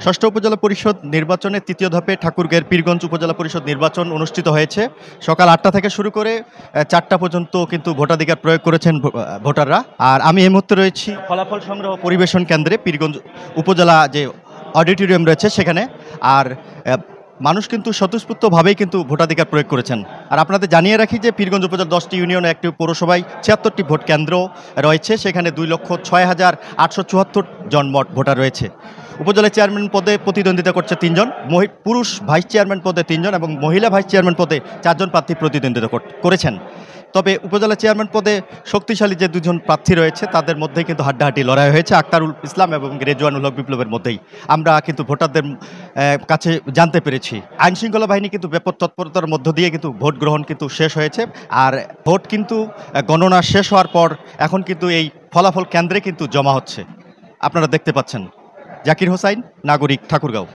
ষষ্ঠ উপজেলা পরিষদ নির্বাচনে তৃতীয় ধাপে ঠাকুরগাঁওয়ের পীরগঞ্জ উপজেলা পরিষদ নির্বাচন অনুষ্ঠিত হয়েছে। সকাল ৮টা থেকে শুরু করে ৪টা পর্যন্ত কিন্তু ভোটাধিকার প্রয়োগ করেছেন ভোটাররা। আর আমি এই মুহূর্তে রয়েছি ফলাফল সংগ্রহ পরিবেশন কেন্দ্রে, পীরগঞ্জ উপজেলা যে অডিটোরিয়াম রয়েছে সেখানে। আর মানুষ কিন্তু স্বতঃস্ফূর্তভাবেই কিন্তু ভোটাধিকার প্রয়োগ করেছেন। আর আপনাদের জানিয়ে রাখি যে পীরগঞ্জ উপজেলা 10টি ইউনিয়নে একটি পৌরসভায় ৭৬টি ভোট কেন্দ্র রয়েছে, সেখানে ২,০৬,৮৭৪ জন মোট ভোটার রয়েছে। উপজেলা চেয়ারম্যান পদে প্রতিদ্বন্দ্বিতা করছে ৩ জন, পুরুষ ভাইস চেয়ারম্যান পদে ৩ জন এবং মহিলা ভাইস চেয়ারম্যান পদে ৪ জন প্রার্থী প্রতিদ্বন্দ্বিতা করেছেন। তবে উপজেলা চেয়ারম্যান পদে শক্তিশালী যে দুজন প্রার্থী রয়েছে তাদের মধ্যেই কিন্তু হাড্ডাহাড্ডি লড়াই হয়েছে আক্তারুল ইসলাম এবং রেজওয়ানুল হক বিপ্লবের মধ্যেই। আমরা কিন্তু ভোটারদের কাছে জানতে পেরেছি আইনশৃঙ্খলা বাহিনী কিন্তু ব্যাপক তৎপরতার মধ্য দিয়ে কিন্তু ভোট গ্রহণ কিন্তু শেষ হয়েছে। আর ভোট কিন্তু গণনা শেষ হওয়ার পর এখন কিন্তু এই ফলাফল কেন্দ্রে কিন্তু জমা হচ্ছে, আপনারা দেখতে পাচ্ছেন। জাকির হোসাইন, নাগরিক, ঠাকুরগাঁও।